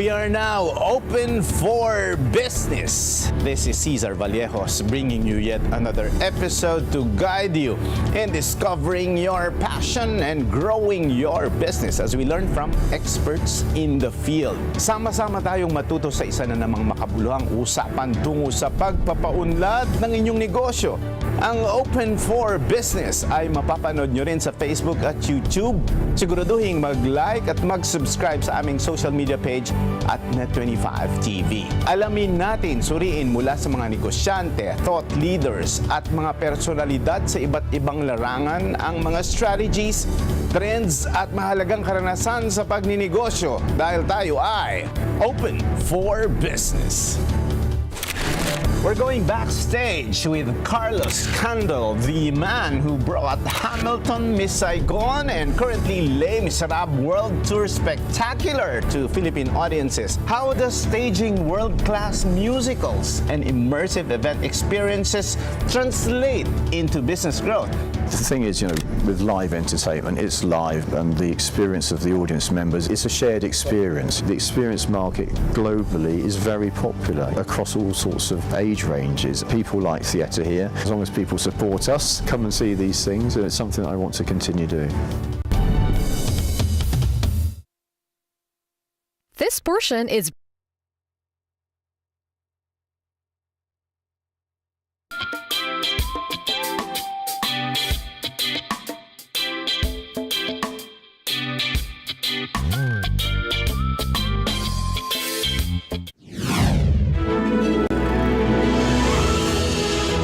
We are now open for business. This is Caesar Vallejos bringing you yet another episode to guide you in discovering your passion and growing your business as we learn from experts in the field. Sama-sama tayong matuto sa isa na namang makabuluhang usapan tungo sa pagpapaunlad ng inyong negosyo. Ang Open for Business ay mapapanood nyo rin sa Facebook at YouTube. Siguraduhin mag-like at mag-subscribe sa aming social media page at Net25 TV. Alamin natin, suriin mula sa mga negosyante, thought leaders at mga personalidad sa iba't ibang larangan ang mga strategies, trends at mahalagang karanasan sa pagninegosyo dahil tayo ay Open for Business. We're going backstage with Carlos Candel, the man who brought Hamilton, Miss Saigon, and currently Les Miserables World Tour Spectacular to Philippine audiences. How does staging world-class musicals and immersive event experiences translate into business growth? The thing is, with live entertainment, it's live, and the experience of the audience members, it's a shared experience. The experience market globally is very popular across all sorts of age ranges. People like theatre here. As long as people support us, come and see these things, and it's something that I want to continue doing. This portion is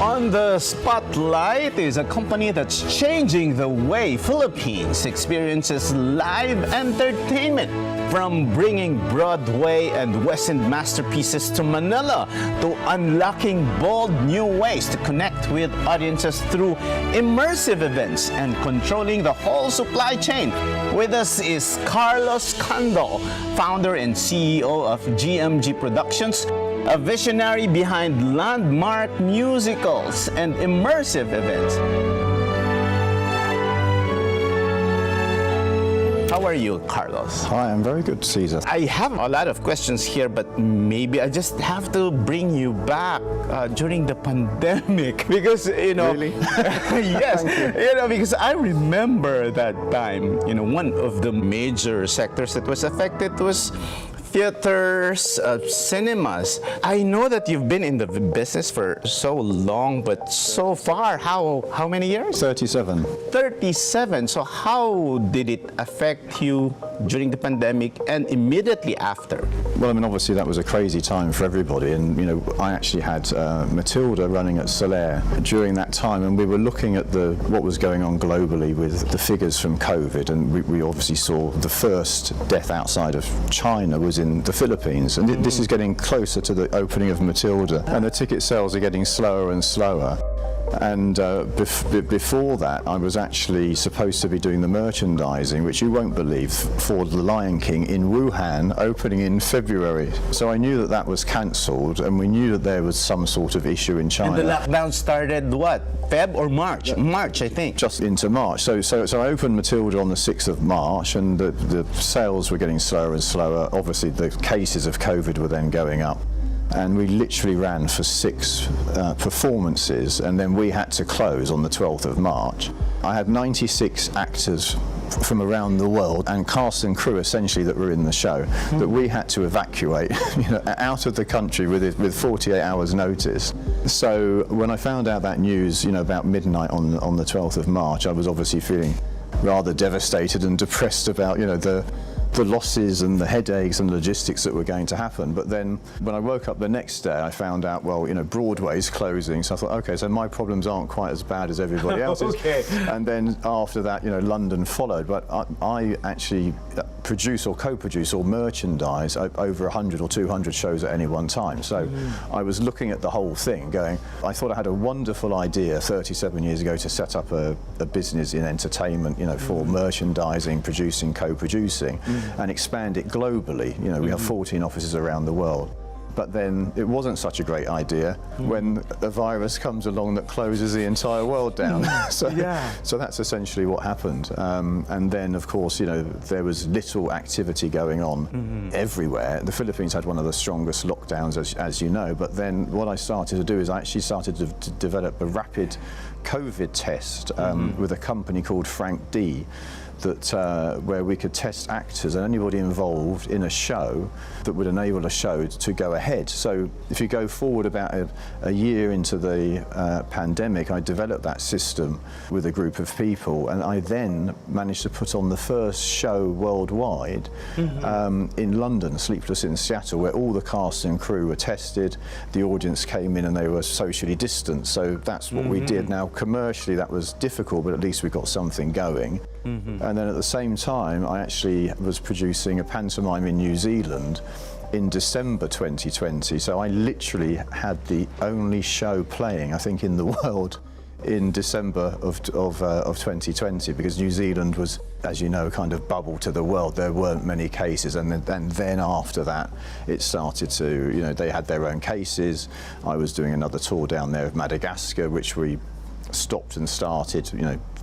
On the spotlight is a company that's changing the way Philippines experiences live entertainment. From bringing Broadway and West End masterpieces to Manila to unlocking bold new ways to connect with audiences through immersive events and controlling the whole supply chain. With us is Carlos Candel, founder and CEO of GMG Productions, a visionary behind landmark musicals and immersive events. How are you, Carlos? Hi, I'm very good, Caesar. I have a lot of questions here, but maybe I just have to bring you back during the pandemic because, Really? Yes, because I remember that time, one of the major sectors that was affected was theaters, cinemas. I know that you've been in the business for so long, but so far, how many years? 37. 37. So how did it affect you during the pandemic and immediately after? Well, obviously that was a crazy time for everybody, and I actually had Matilda running at Solaire during that time, and we were looking at what was going on globally with the figures from COVID, and we obviously saw the first death outside of China was in the Philippines, and this is getting closer to the opening of Matilda, and the ticket sales are getting slower and slower. And before that, I was actually supposed to be doing the merchandising, which you won't believe, for The Lion King in Wuhan, opening in February. So I knew that was cancelled, and we knew that there was some sort of issue in China. And the lockdown started what? Feb or March? March, I think. Just into March. So I opened Matilda on the 6th of March, and the sales were getting slower and slower. Obviously, the cases of COVID were then going up. And we literally ran for 6 performances, and then we had to close on the 12th of March. I had 96 actors from around the world and cast and crew essentially that were in the show that we had to evacuate out of the country with 48 hours notice. So when I found out that news about midnight on the 12th of March, I was obviously feeling rather devastated and depressed about the losses and the headaches and logistics that were going to happen. But then when I woke up the next day, I found out, Broadway's closing. So I thought, okay, so my problems aren't quite as bad as everybody else's. Okay. And then after that, London followed. But I actually produce or co-produce or merchandise over 100 or 200 shows at any one time. So I was looking at the whole thing going, I thought I had a wonderful idea 37 years ago to set up a business in entertainment, for merchandising, producing, co-producing, and expand it globally. We have 14 offices around the world. But then it wasn't such a great idea when a virus comes along that closes the entire world down. So that's essentially what happened. And then, of course, there was little activity going on everywhere. The Philippines had one of the strongest lockdowns, as you know. But then what I started to do is I actually started to develop a rapid COVID test with a company called Frank D, where we could test actors and anybody involved in a show that would enable a show to go ahead. So if you go forward about a year into the pandemic, I developed that system with a group of people, and I then managed to put on the first show worldwide in London, Sleepless in Seattle, where all the cast and crew were tested, the audience came in and they were socially distanced. So that's what we did. Now commercially that was difficult, but at least we got something going. And then at the same time, I actually was producing a pantomime in New Zealand in December 2020. So I literally had the only show playing, I think, in the world in December of 2020, because New Zealand was, as you know, kind of bubble to the world. There weren't many cases, and then after that, it started to, they had their own cases. I was doing another tour down there of Madagascar, which we stopped and started,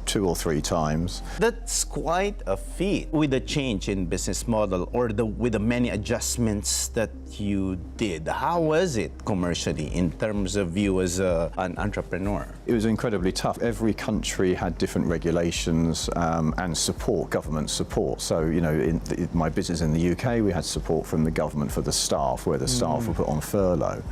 2 or 3 times. That's quite a feat with the change in business model, or with the many adjustments that you did. How was it commercially in terms of you as an entrepreneur? It was incredibly tough. Every country had different regulations and support, government support. So, in my business in the UK, we had support from the government for the staff, where the staff were put on furlough.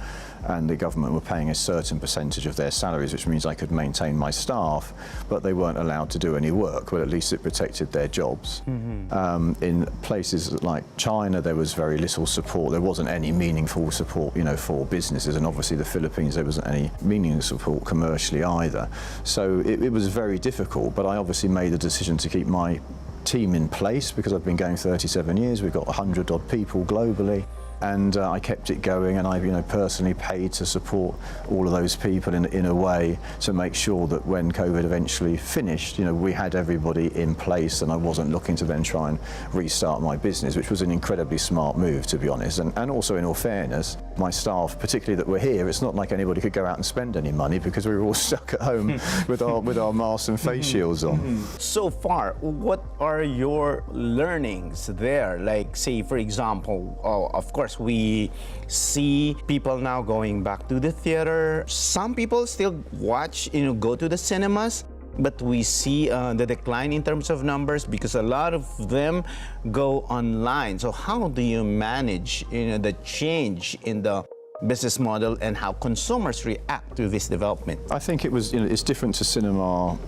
And the government were paying a certain percentage of their salaries, which means I could maintain my staff, but they weren't allowed to do any work. Well, at least it protected their jobs. In places like China, there was very little support. There wasn't any meaningful support, for businesses. And obviously the Philippines, there wasn't any meaningful support commercially either. So it was very difficult, but I obviously made the decision to keep my team in place, because I've been going 37 years. We've got 100-odd people globally. And I kept it going, and I, personally paid to support all of those people in a way to make sure that when COVID eventually finished, we had everybody in place, and I wasn't looking to then try and restart my business, which was an incredibly smart move, to be honest. And also, in all fairness, my staff, particularly that were here, it's not like anybody could go out and spend any money, because we were all stuck at home with our masks and face shields on. So far, what are your learnings there? Like, say, for example, of course, we see people now going back to the theater. Some people still watch, go to the cinemas, but we see the decline in terms of numbers because a lot of them go online. So how do you manage, the change in the business model and how consumers react to this development? I think it was, it's different to cinema,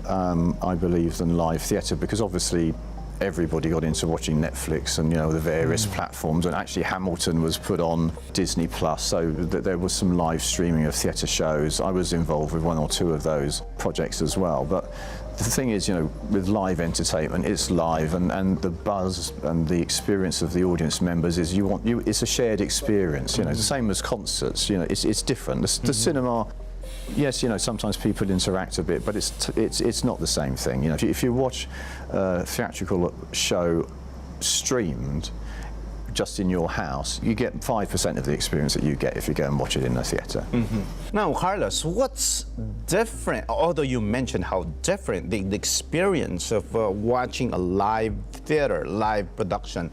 I believe, than live theatre, because obviously everybody got into watching Netflix and the various platforms, and actually Hamilton was put on Disney Plus, so there was some live streaming of theatre shows. I was involved with 1 or 2 of those projects as well. But the thing is, with live entertainment, it's live, and the buzz and the experience of the audience members is it's a shared experience. It's the same as concerts. It's different. The cinema. Yes, sometimes people interact a bit, but it's not the same thing. If you watch a theatrical show streamed just in your house, you get 5% of the experience that you get if you go and watch it in a theatre. Now, Carlos, what's different? Although you mentioned how different the experience of watching a live theatre, live production,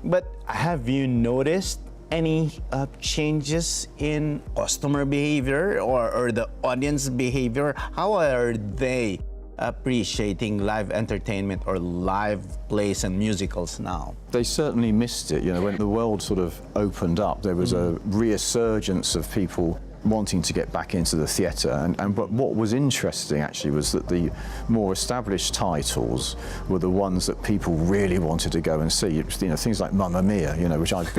but have you noticed any changes in customer behavior or the audience behavior? How are they appreciating live entertainment or live plays and musicals now? They certainly missed it. When the world sort of opened up, there was a resurgence of people wanting to get back into the theatre, but what was interesting actually was that the more established titles were the ones that people really wanted to go and see. Things like Mamma Mia, which I've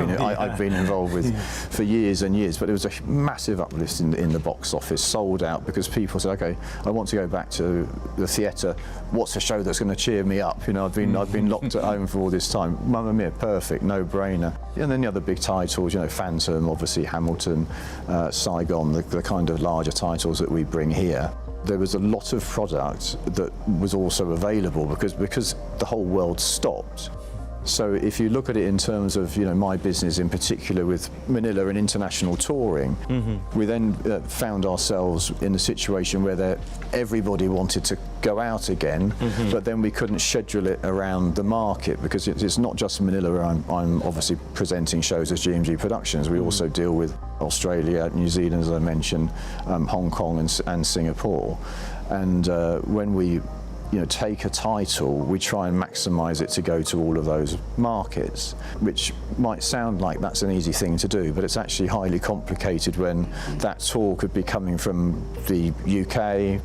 been involved with for years and years. But there was a massive uplift in the box office, sold out, because people said, okay, I want to go back to the theatre. What's a show that's going to cheer me up? I've been locked at home for all this time. Mamma Mia, perfect, no-brainer. And then the other big titles, Phantom, obviously Hamilton, Saigon, the kind of larger titles that we bring here. There was a lot of product that was also available because the whole world stopped. So if you look at it in terms of, you know, my business in particular with Manila and international touring, we then found ourselves in a situation where everybody wanted to go out again, but then we couldn't schedule it around the market because it's not just Manila where I'm obviously presenting shows as GMG Productions. We also deal with Australia, New Zealand, as I mentioned, Hong Kong and Singapore. And when we take a title, we try and maximize it to go to all of those markets, which might sound like that's an easy thing to do, but it's actually highly complicated when that tour could be coming from the UK,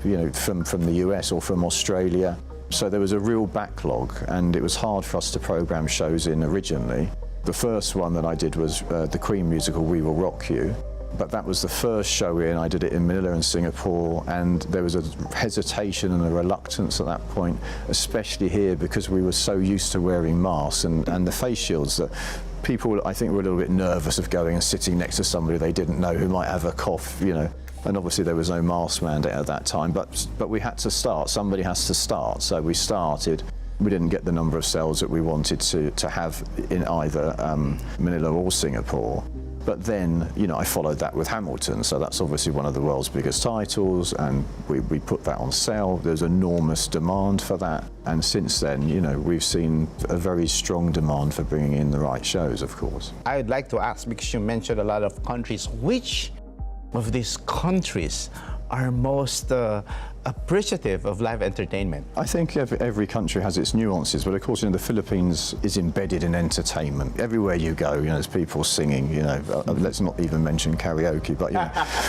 from the US or from Australia. So there was a real backlog, and it was hard for us to program shows in originally. The first one that I did was the Queen musical, We Will Rock You. But that was the first show in. I did it in Manila and Singapore, and there was a hesitation and a reluctance at that point, especially here because we were so used to wearing masks and the face shields that people, I think, were a little bit nervous of going and sitting next to somebody they didn't know who might have a cough, And obviously there was no mask mandate at that time, but we had to start. Somebody has to start, so we started. We didn't get the number of sales that we wanted to have in either Manila or Singapore. But then, I followed that with Hamilton, so that's obviously one of the world's biggest titles, and we put that on sale. There's enormous demand for that, and since then, we've seen a very strong demand for bringing in the right shows, of course. I would like to ask, because you mentioned a lot of countries, which of these countries are most appreciative of live entertainment? I think every country has its nuances, but of course, the Philippines is embedded in entertainment. Everywhere you go, there's people singing, let's not even mention karaoke, but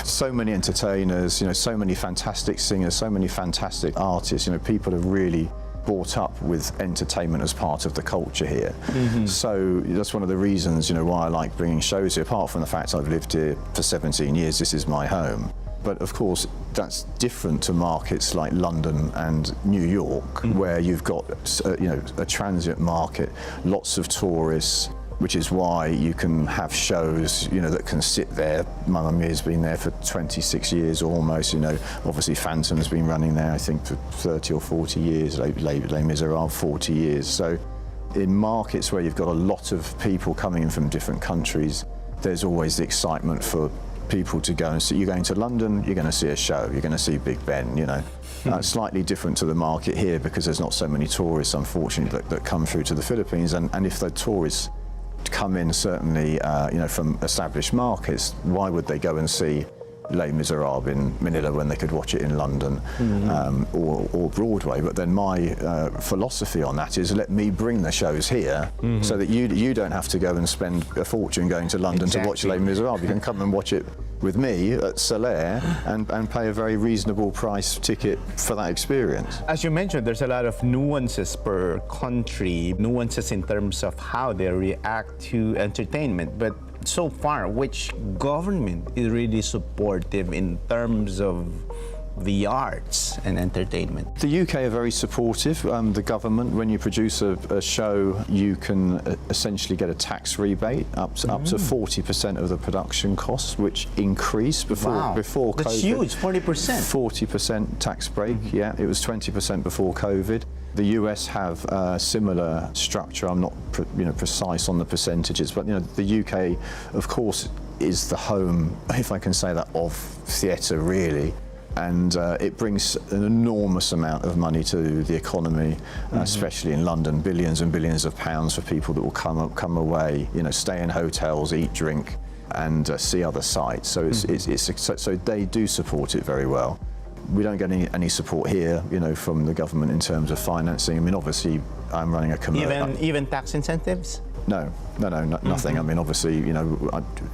so many entertainers, so many fantastic singers, so many fantastic artists, people are really brought up with entertainment as part of the culture here. So that's one of the reasons, why I like bringing shows here, apart from the fact I've lived here for 17 years, this is my home. But of course, that's different to markets like London and New York, where you've got a transient market, lots of tourists, which is why you can have shows that can sit there. Mamma Mia's been there for 26 years almost. Obviously Phantom's been running there, I think, for 30 or 40 years. Les Miserables, 40 years. So in markets where you've got a lot of people coming in from different countries, there's always the excitement for people to go and see. You're going to London, you're going to see a show, you're going to see Big Ben, Slightly different to the market here because there's not so many tourists, unfortunately, that come through to the Philippines. And if the tourists come in, certainly, from established markets, why would they go and see Les Miserables in Manila when they could watch it in London or Broadway? But then my philosophy on that is let me bring the shows here so that you don't have to go and spend a fortune going to London to watch Les Miserables. You can come and watch it with me at Soler and pay a very reasonable price ticket for that experience. As you mentioned, there's a lot of nuances per country, nuances in terms of how they react to entertainment. But so far, which government is really supportive in terms of the arts and entertainment? The UK are very supportive. The government, when you produce a show, you can essentially get a tax rebate up to 40% of the production costs, which increased before COVID. That's huge, 40%. 40% tax break, yeah. It was 20% before COVID. The US have a similar structure. I'm not precise on the percentages, but the UK, of course, is the home, if I can say that, of theatre, really. And it brings an enormous amount of money to the economy, especially in London, billions and billions of pounds for people that will come away, stay in hotels, eat, drink, and see other sites. So so they do support it very well. We don't get any support here, from the government in terms of financing. I mean, obviously, I'm running a commercial. Even tax incentives? No, nothing. I mean, obviously,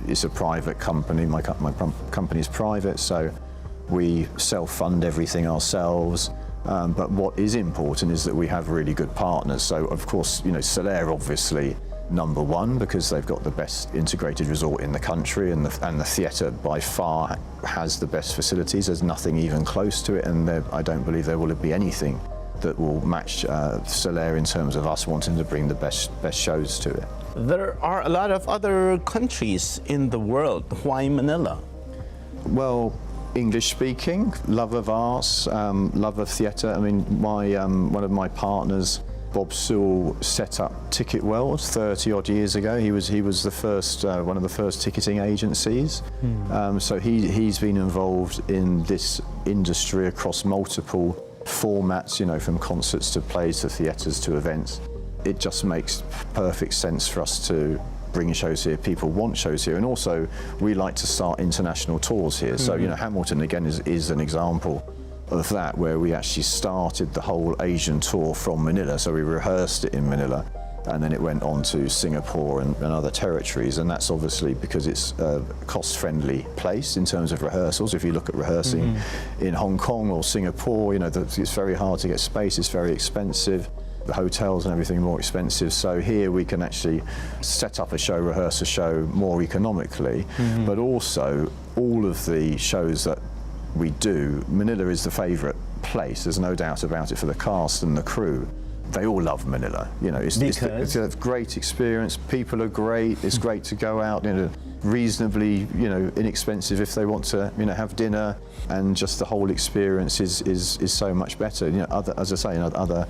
it's a private company. My company is private, so we self-fund everything ourselves. But what is important is that we have really good partners. So, of course, Soler, obviously, number one, because they've got the best integrated resort in the country, and the theatre by far has the best facilities. There's nothing even close to it, and I don't believe there will be anything that will match Soler in terms of us wanting to bring the best shows to it. There are a lot of other countries in the world. Why Manila? Well, English speaking, love of arts, love of theatre. I mean, one of my partners Bob Sewell set up Ticket World 30 odd years ago. He was the first one of the first ticketing agencies. So he's been involved in this industry across multiple formats, you know, from concerts to plays to theatres to events. It just makes perfect sense for us to bring shows here. People want shows here, and also we like to start international tours here. So, you know, Hamilton again is an example of that, where we actually started the whole Asian tour from Manila. So we rehearsed it in Manila, and then it went on to Singapore and other territories, and that's obviously because it's a cost-friendly place in terms of rehearsals. If you look at rehearsing in Hong Kong or Singapore, you know, it's very hard to get space, it's very expensive. The hotels and everything more expensive. So here we can actually set up a show, rehearse a show more economically, but also all of the shows that we do, Manila is the favourite place. There's no doubt about it for the cast and the crew. They all love Manila. You know, it's a great experience. People are great. It's great to go out, you know, reasonably, you know, inexpensive if they want to, you know, have dinner, and just the whole experience is so much better. You know, as I say, in other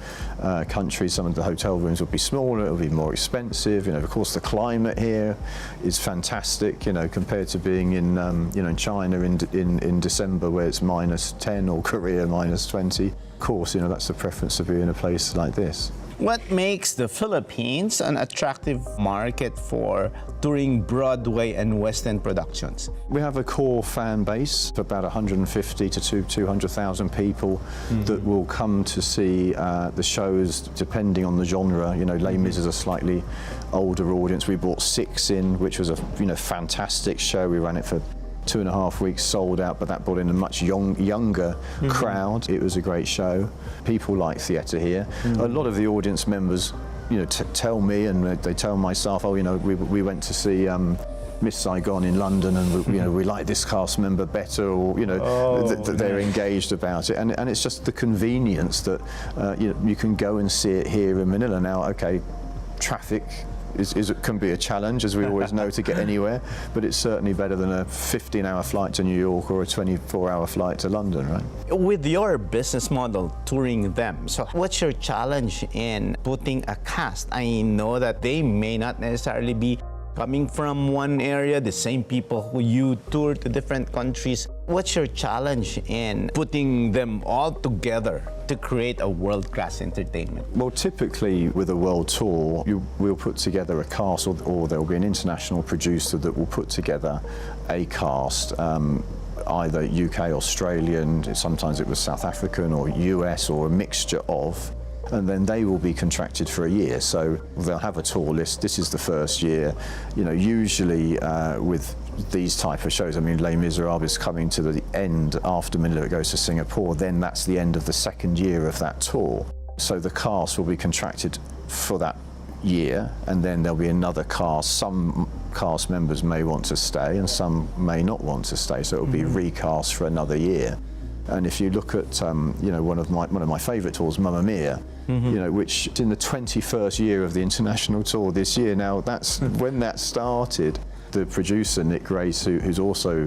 countries, some of the hotel rooms would be smaller, it would be more expensive. You know, of course, the climate here is fantastic. You know, compared to being in, you know, in China in December where it's -10 or Korea -20. Of course, you know, that's the preference to be in a place like this. What makes the Philippines an attractive market for touring Broadway and West End productions? We have a core fan base of about 150 to 200,000 people that will come to see the shows depending on the genre. You know, Les Mis is a slightly older audience. We brought Six in, which was a, you know, fantastic show. We ran it for 2.5 weeks, sold out, but that brought in a much younger crowd. It was a great show. People like theatre here. A lot of the audience members, you know, tell me, and they tell my staff, oh, you know, we went to see Miss Saigon in London, and you know, we like this cast member better, or you know, they're engaged about it, and it's just the convenience that you know, you can go and see it here in Manila. Now, okay, traffic can be a challenge, as we always know, to get anywhere, but it's certainly better than a 15-hour flight to New York or a 24-hour flight to London, right? With your business model, touring them, so what's your challenge in putting a cast? I know that they may not necessarily be coming from one area, the same people who you tour to different countries. What's your challenge in putting them all together to create a world-class entertainment? Well, typically with a world tour, we'll put together a cast, or there'll be an international producer that will put together a cast, either UK, Australian, sometimes it was South African or US, or a mixture of, and then they will be contracted for a year. So they'll have a tour list. This is the first year. You know, usually with these type of shows, I mean, Les Miserables is coming to the end after Manila, it goes to Singapore, then that's the end of the second year of that tour. So the cast will be contracted for that year, and then there'll be another cast. Some cast members may want to stay and some may not want to stay, so it will be recast for another year. And if you look at, you know, one of my favourite tours, Mamma Mia, you know, which is in the 21st year of the international tour this year. Now, that's when that started. The producer, Nick Grace, who's also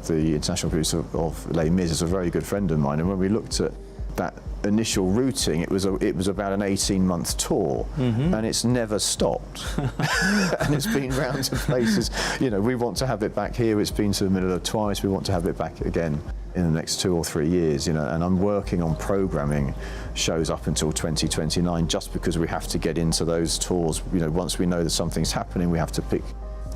the international producer of Les Mis, is a very good friend of mine. And when we looked at that initial routing, it was about an 18-month tour, and it's never stopped. And it's been round to places. You know, we want to have it back here. It's been to Manila twice. We want to have it back again in the next 2 or 3 years. You know, and I'm working on programming shows up until 2029, just because we have to get into those tours. You know, once we know that something's happening, we have to pick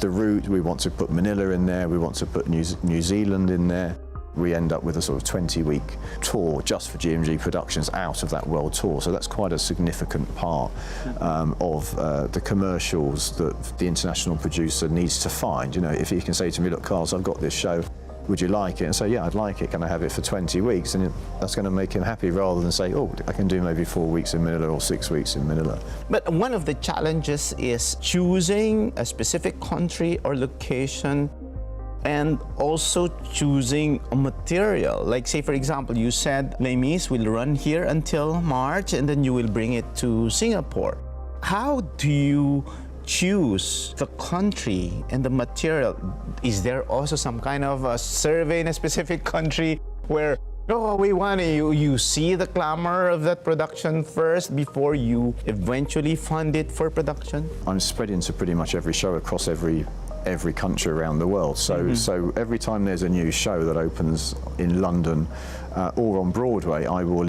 the route. We want to put Manila in there. We want to put New Zealand in there. We end up with a sort of 20-week tour just for GMG Productions out of that world tour. So that's quite a significant part of the commercials that the international producer needs to find. You know, if he can say to me, look, Carl, I've got this show, would you like it? And say, yeah, I'd like it. Can I have it for 20 weeks? And that's going to make him happy, rather than say, oh, I can do maybe 4 weeks in Manila or 6 weeks in Manila. But one of the challenges is choosing a specific country or location, and also choosing a material. Like, say, for example, you said Les Mis will run here until March, and then you will bring it to Singapore. How do you choose the country and the material? Is there also some kind of a survey in a specific country where Oh, we want you see the clamor of that production first before you eventually fund it for production? I'm spread into pretty much every show across every country around the world. So every time there's a new show that opens in London or on Broadway, I will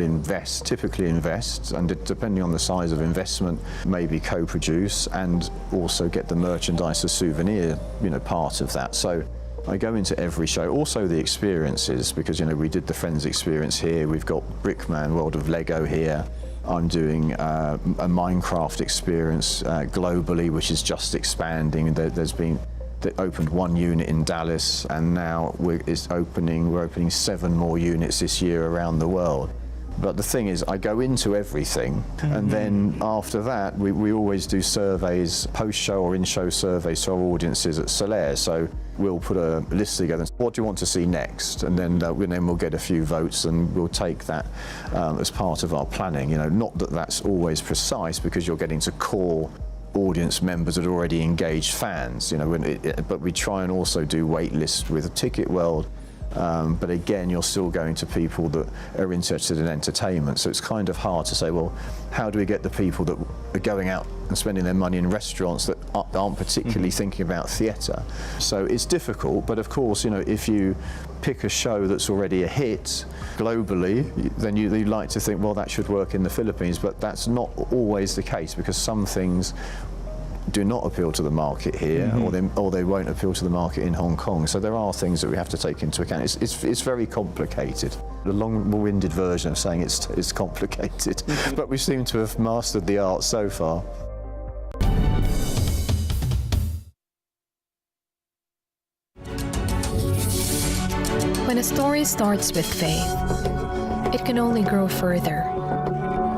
typically invest, and depending on the size of investment, maybe co-produce and also get the merchandise, the souvenir, part of that. So I go into every show, also the experiences, because we did the Friends experience here, we've got Brickman, World of Lego here. I'm doing a Minecraft experience globally, which is just expanding. They opened one unit in Dallas, and now we're opening 7 more units this year around the world. But the thing is, I go into everything, and then after that, we always do surveys, post-show or in-show surveys to our audiences at Solaire. So we'll put a list together. What do you want to see next? And then we'll get a few votes, and we'll take that as part of our planning. Not that that's always precise, because you're getting to core audience members that are already engaged fans. But we try and also do wait lists with Ticket World. But again, you're still going to people that are interested in entertainment. So it's kind of hard to say, well, how do we get the people that are going out and spending their money in restaurants that aren't particularly thinking about theatre? So it's difficult, but of course, if you pick a show that's already a hit globally, then you like to think, well, that should work in the Philippines, but that's not always the case, because some things do not appeal to the market here, or they won't appeal to the market in Hong Kong. So there are things that we have to take into account. It's very complicated. The long-winded version of saying it's complicated, but we seem to have mastered the art so far. When a story starts with faith, it can only grow further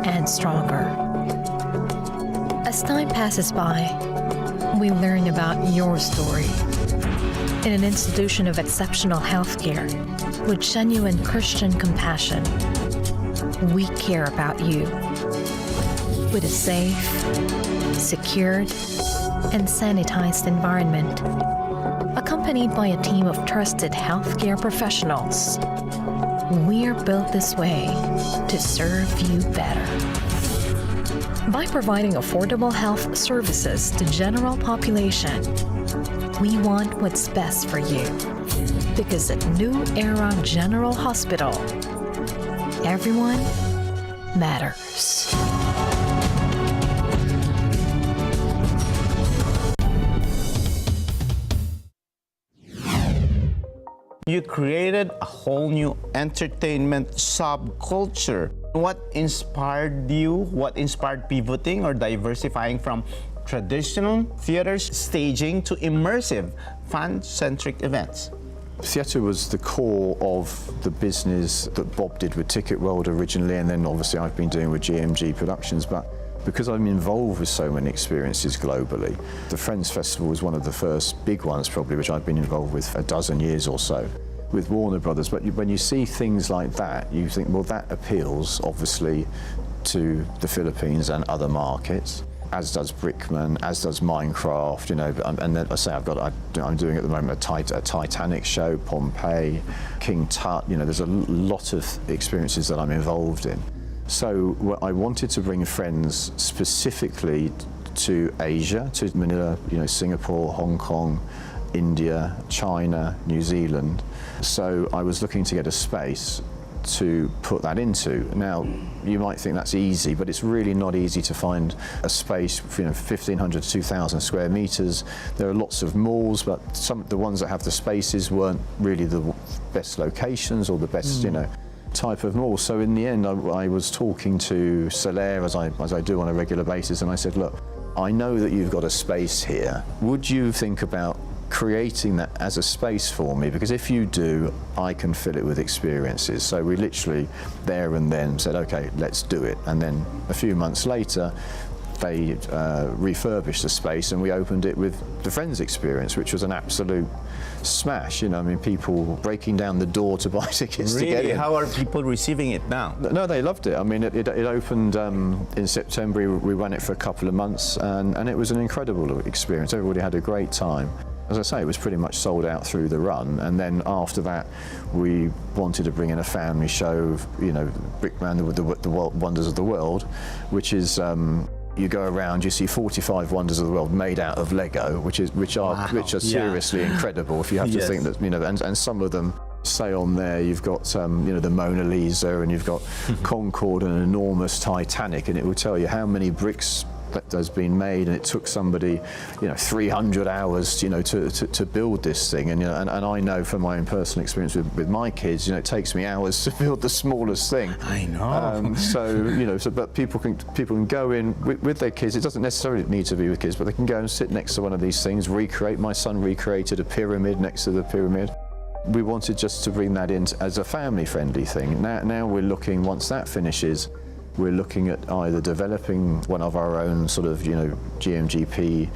and stronger. As time passes by, we learn about your story. In an institution of exceptional healthcare with genuine Christian compassion, we care about you. With a safe, secured, and sanitized environment, accompanied by a team of trusted healthcare professionals, we're built this way to serve you better. By providing affordable health services to general population, we want what's best for you. Because at New Era General Hospital, everyone matters. You created a whole new entertainment subculture. What inspired you? What inspired pivoting or diversifying from traditional theater staging to immersive, fan-centric events? Theatre was the core of the business that Bob did with Ticket World originally, and then obviously I've been doing with GMG Productions. But because I'm involved with so many experiences globally, the Friends Festival was one of the first big ones probably, which I've been involved with for a dozen years or so with Warner Brothers. But when you see things like that, you think, well, that appeals obviously to the Philippines and other markets, as does Brickman, as does Minecraft, and then I say I'm doing at the moment a Titanic show, Pompeii, King Tut, there's a lot of experiences that I'm involved in. So I wanted to bring Friends specifically to Asia, to Manila, Singapore, Hong Kong, India, China, New Zealand. So I was looking to get a space to put that into. Now, you might think that's easy, but it's really not easy to find a space, 1,500 to 2,000 square meters. There are lots of malls, but the ones that have the spaces weren't really the best locations or the best, type of mall. So in the end, I was talking to Solaire, as I do on a regular basis, and I said, look, I know that you've got a space here. Would you think about creating that as a space for me? Because if you do, I can fill it with experiences. So we literally there and then said, okay, let's do it. And then a few months later, they refurbished the space and we opened it with the Friends experience, which was an absolute smash. People breaking down the door to buy tickets to get in. How are people receiving it now? No, they loved it. It opened in September. We ran it for a couple of months, and it was an incredible experience. Everybody had a great time. As I say, it was pretty much sold out through the run, and then after that, we wanted to bring in a family show, Brickman with the Wonders of the World, which is you go around, you see 45 wonders of the world made out of Lego, which are seriously incredible. If you have to think that, and some of them say on there, you've got the Mona Lisa, and you've got Concorde, and an enormous Titanic, and it will tell you how many bricks that has been made, and it took somebody 300 hours to build this thing, and I know from my own personal experience with my kids, it takes me hours to build the smallest thing. I know. But people can go in with their kids. It doesn't necessarily need to be with kids, but they can go and sit next to one of these things, recreate. My son recreated a pyramid next to the pyramid. We wanted just to bring that in as a family-friendly thing. Now we're looking, once that finishes, we're looking at either developing one of our own sort of, GMGP,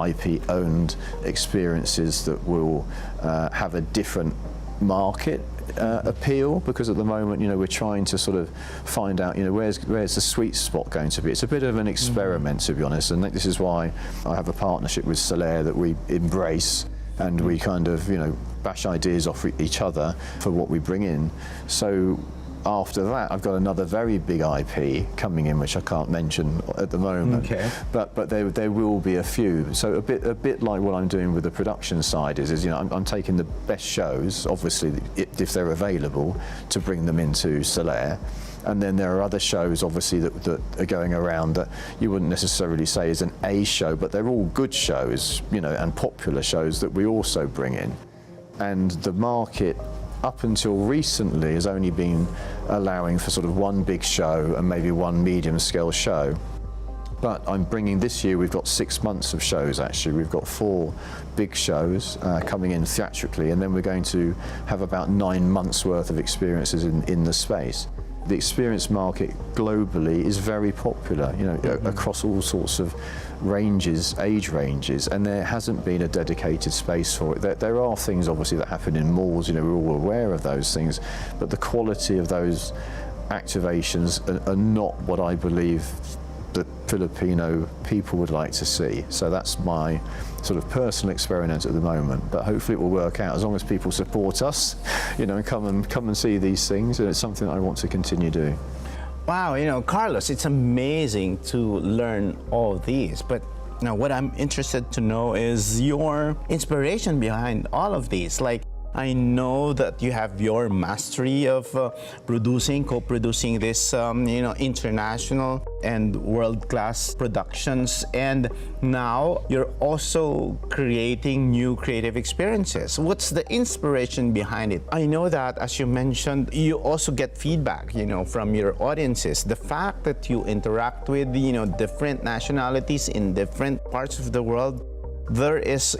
IP-owned experiences that will have a different market appeal, because at the moment, we're trying to sort of find out, where's the sweet spot going to be. It's a bit of an experiment, to be honest, and this is why I have a partnership with Solaire that we embrace, and we kind of, bash ideas off each other for what we bring in. So after that, I've got another very big IP coming in, which I can't mention at the moment. Okay. But there will be a few. So a bit like what I'm doing with the production side is I'm taking the best shows, obviously, if they're available, to bring them into Solaire. And then there are other shows, obviously, that are going around that you wouldn't necessarily say is an A show, but they're all good shows, and popular shows that we also bring in. And the market, up until recently, has only been allowing for sort of one big show and maybe one medium-scale show. But I'm bringing, this year we've got 6 months of shows actually. We've got 4 big shows coming in theatrically, and then we're going to have about 9 months worth of experiences in the space. The experience market globally is very popular, across all sorts of ranges, age ranges, and there hasn't been a dedicated space for it. There are things obviously that happen in malls, we're all aware of those things, but the quality of those activations are not what I believe that Filipino people would like to see. So that's my sort of personal experiment at the moment, but hopefully it will work out as long as people support us, and come and see these things, and it's something that I want to continue doing. Wow, Carlos, it's amazing to learn all these, but now what I'm interested to know is your inspiration behind all of these. Like, I know that you have your mastery of co-producing this, international and world-class productions, and now you're also creating new creative experiences. What's the inspiration behind it? I know that, as you mentioned, you also get feedback, from your audiences. The fact that you interact with, different nationalities in different parts of the world, there is,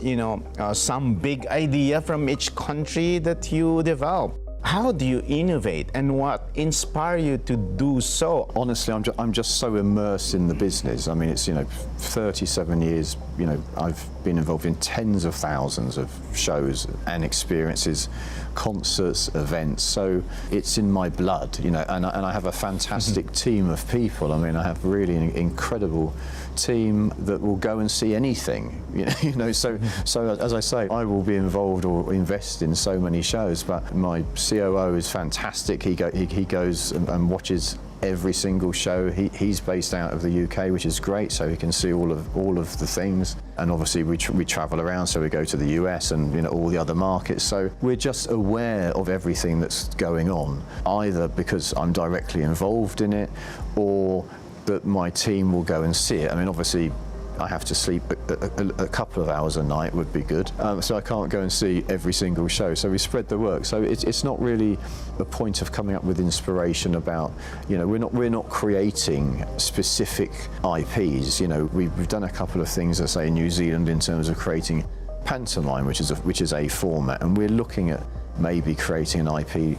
some big idea from each country that you develop. How do you innovate, and what inspires you to do so? Honestly, I'm just so immersed in the business. I mean, it's 37 years. I've been involved in tens of thousands of shows and experiences, concerts, events. So it's in my blood, and I have a fantastic team of people. I mean, I have really an incredible team that will go and see anything. So as I say, I will be involved or invest in so many shows. But my COO is fantastic. He goes and watches every single show. He's based out of the UK, which is great, so he can see all of the things. And obviously we travel around, so we go to the US and all the other markets. So we're just aware of everything that's going on, either because I'm directly involved in it, or that my team will go and see it. I mean, obviously, I have to sleep a couple of hours a night would be good, so I can't go and see every single show. So we spread the work. So it's not really a point of coming up with inspiration about, we're not creating specific IPs. We've done a couple of things, I say, in New Zealand in terms of creating pantomime, which is a format, and we're looking at maybe creating an IP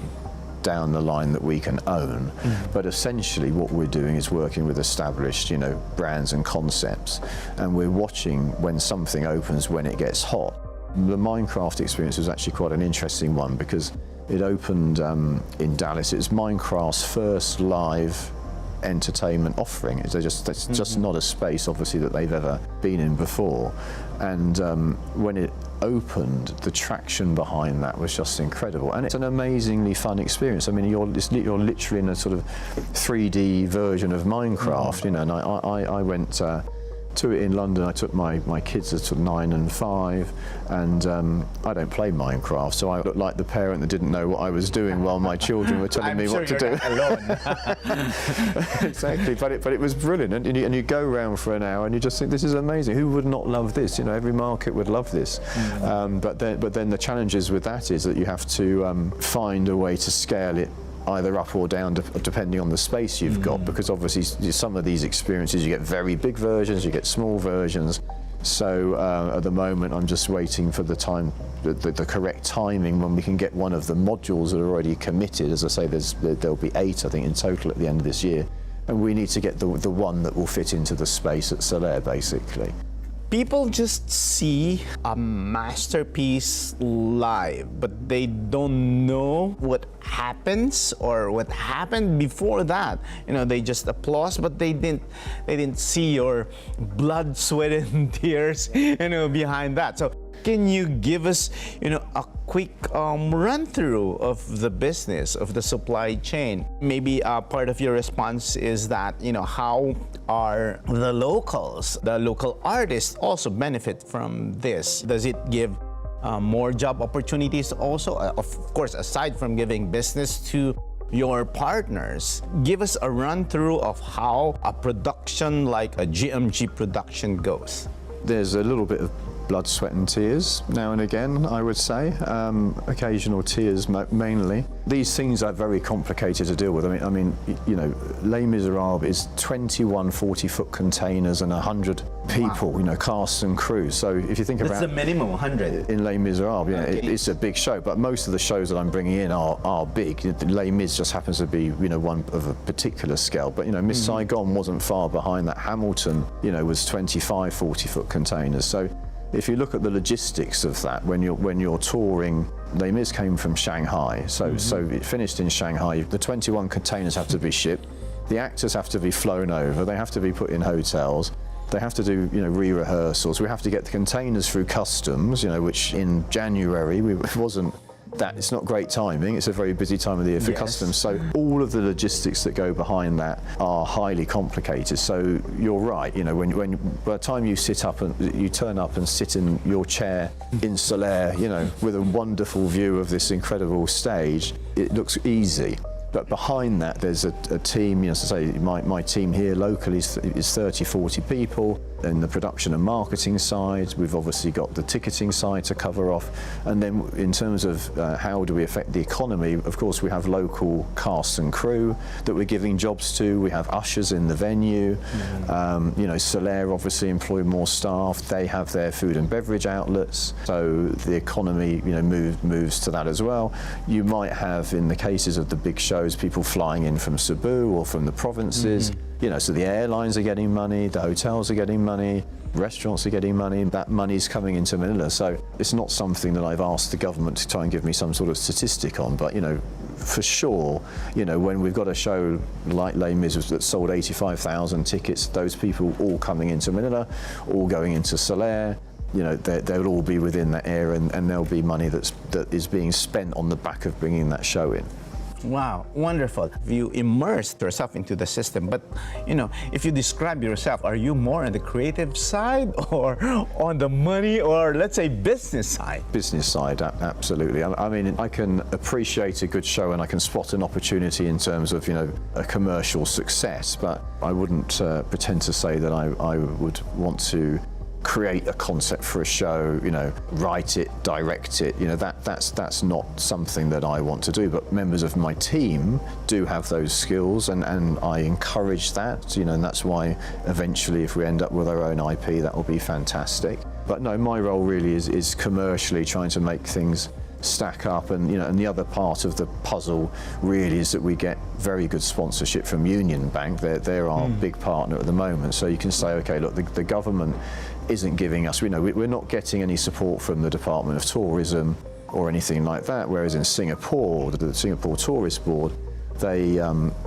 down the line that we can own. But essentially what we're doing is working with established brands and concepts, and we're watching when something opens, when it gets hot. The Minecraft experience was actually quite an interesting one, because it opened in Dallas. It was Minecraft's first live entertainment offering. It's just not a space, obviously, that they've ever been in before. And when it opened, the traction behind that was just incredible, and it's an amazingly fun experience. I mean, you're literally in a sort of 3D version of Minecraft, you know. And I went to it in London. I took my kids at sort of 9 and 5, and I don't play Minecraft, so I looked like the parent that didn't know what I was doing while my children were telling me what to do. Alone. Exactly, but it was brilliant, and you go around for an hour and you just think, this is amazing. Who would not love this? You know, every market would love this. But then the challenges with that is that you have to find a way to scale it either up or down depending on the space you've got, because obviously some of these experiences you get very big versions, you get small versions. So at the moment I'm just waiting for the correct timing when we can get one of the modules that are already committed. As I say, there'll be 8, I think, in total at the end of this year, and we need to get the one that will fit into the space at Solaire, basically. People just see a masterpiece live, but they don't know what happens or what happened before that. You know, they just applaud, but they didn't see your blood, sweat, and tears, you know, behind that. So can you give us, you know, a quick run through of the business, of the supply chain? Maybe part of your response is that, you know, how are the locals, the local artists also benefit from this? Does it give more job opportunities also? Of course, aside from giving business to your partners, give us a run through of how a production like a GMG production goes. There's a little bit of blood, sweat and tears now and again, I would say. Occasional tears mainly. These things are very complicated to deal with. I mean, you know, Les Miserables is 21 40-foot containers and 100 people, you know, cast and crew. So if you think about... That's the minimum, 100. In Les Miserables, yeah, Okay. it's a big show, but most of the shows that I'm bringing in are big. Les Mis just happens to be, you know, one of a particular scale, but, you know, Miss Saigon wasn't far behind that. Hamilton, you know, was 25 40-foot containers. So if you look at the logistics of that, when you're touring, Les Mis came from Shanghai, so it finished in Shanghai. The 21 containers have to be shipped. The actors have to be flown over. They have to be put in hotels. They have to do, you know, re-rehearsals. We have to get the containers through customs, you know, which in January wasn't. It's not great timing. It's a very busy time of the year for customs. So all of the logistics that go behind that are highly complicated. So you're right. You know, when by the time you turn up and sit in your chair in Solaire, you know, with a wonderful view of this incredible stage, it looks easy. But behind that, there's a team, you know, so say my team here locally is 30, 40 people. In the production and marketing side, we've obviously got the ticketing side to cover off. And then in terms of how do we affect the economy, of course, we have local cast and crew that we're giving jobs to. We have ushers in the venue. You know, Solaire obviously employ more staff. They have their food and beverage outlets. So the economy, you know, moves to that as well. You might have, in the cases of the big shows, people flying in from Cebu or from the provinces. You know, so the airlines are getting money, the hotels are getting money, restaurants are getting money. That money's coming into Manila. So it's not something that I've asked the government to try and give me some sort of statistic on, but, you know, for sure, you know, when we've got a show like Les Mis that sold 85,000 tickets, those people all coming into Manila, all going into Solaire, you know, they'll all be within that area, and there'll be money that is being spent on the back of bringing that show in. Wow, wonderful. You immersed yourself into the system, but, you know, if you describe yourself, are you more on the creative side or on the money or, let's say, business side? Business side, absolutely. I mean, I can appreciate a good show and I can spot an opportunity in terms of, you know, a commercial success, but I wouldn't pretend to say that I would want to create a concept for a show, you know, write it, direct it, you know, that's not something that I want to do. But members of my team do have those skills, and I encourage that, you know, and that's why eventually if we end up with our own IP, that will be fantastic. But no, my role really is commercially trying to make things stack up, and, you know, and the other part of the puzzle really is that we get very good sponsorship from Union Bank. They're our big partner at the moment, so you can say, okay, look, the government isn't giving us, we're not getting any support from the Department of Tourism or anything like that, whereas in Singapore, the Singapore Tourist Board, They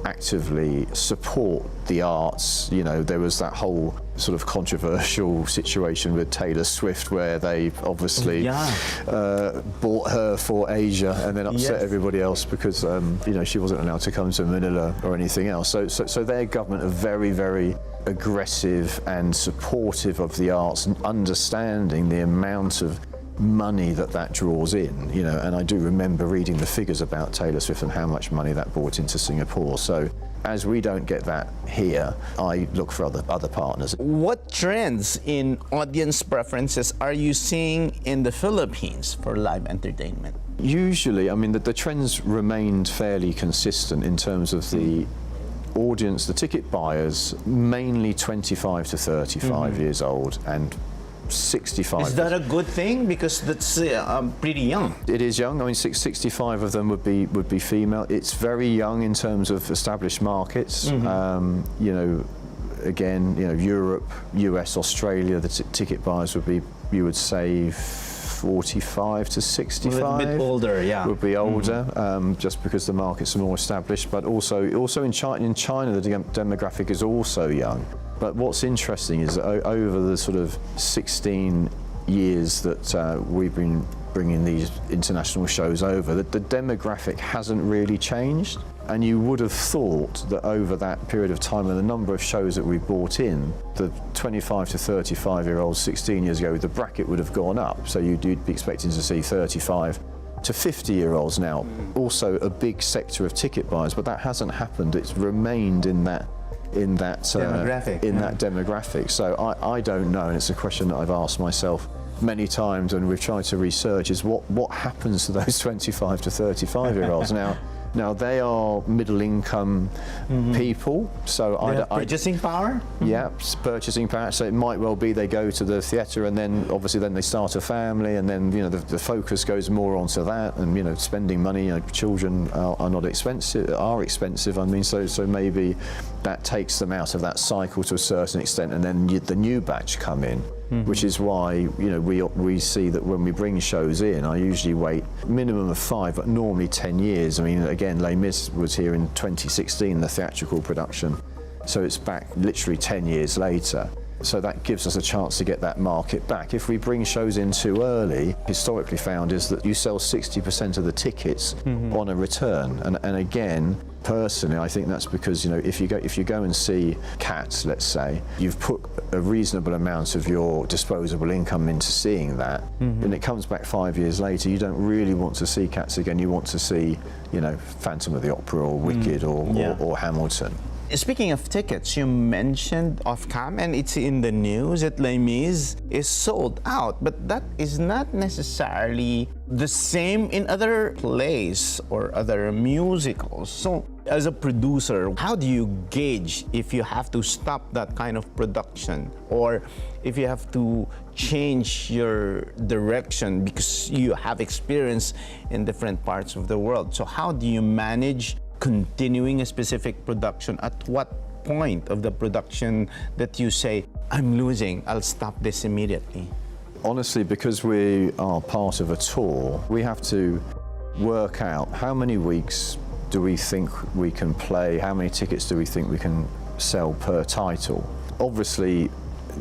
actively support the arts. You know, there was that whole sort of controversial situation with Taylor Swift where they obviously bought her for Asia and then upset everybody else because you know, she wasn't allowed to come to Manila or anything else. So their government are very, very aggressive and supportive of the arts and understanding the amount of money that draws in, you know, and I do remember reading the figures about Taylor Swift and how much money that brought into Singapore. So as we don't get that here, I look for other partners. What trends in audience preferences are you seeing in the Philippines for live entertainment? Usually, I mean, the trends remained fairly consistent in terms of the audience, the ticket buyers, mainly 25 to 35 years old and 65. Is that a good thing? Because that's pretty young. It is young. I mean, 65 of them would be female. It's very young in terms of established markets. You know, again, you know, Europe, US, Australia, the ticket buyers would be, you would say, 45 to 65. A bit older, yeah. Would be older, just because the markets are more established. But also in China, the demographic is also young. But what's interesting is that over the sort of 16 years that we've been bringing these international shows over, that the demographic hasn't really changed. And you would have thought that over that period of time and the number of shows that we brought in, the 25 to 35-year-olds 16 years ago, the bracket would have gone up. So you'd be expecting to see 35 to 50-year-olds now. Also a big sector of ticket buyers, but that hasn't happened. It's remained in that demographic. So I don't know, and it's a question that I've asked myself many times, and we've tried to research, is what happens to those 25 to 35-year-olds now they are middle income people, so purchasing power? Yeah, purchasing power. So it might well be they go to the theatre and then obviously then they start a family, and then, you know, the focus goes more onto that, and, you know, spending money. You know, children are not expensive, I mean, so maybe that takes them out of that cycle to a certain extent, and then the new batch come in. Which is why, you know, we see that when we bring shows in, I usually wait minimum of 5, but normally 10 years. I mean, again, Les Mis was here in 2016, the theatrical production, so it's back literally 10 years later. So that gives us a chance to get that market back. If we bring shows in too early, historically found is that you sell 60% of the tickets on a return, and again, personally, I think that's because, you know, if you go and see Cats, let's say, you've put a reasonable amount of your disposable income into seeing that, and it comes back 5 years later, you don't really want to see Cats again. You want to see, you know, Phantom of the Opera or Wicked or Hamilton. Speaking of tickets, you mentioned off-cam, and it's in the news that Les Mis is sold out, but that is not necessarily the same in other plays or other musicals. So, as a producer, how do you gauge if you have to stop that kind of production, or if you have to change your direction because you have experience in different parts of the world? So how do you manage continuing a specific production? At what point of the production that you say, I'm losing, I'll stop this immediately? Honestly, because we are part of a tour, we have to work out how many weeks do we think we can play, how many tickets do we think we can sell per title. Obviously,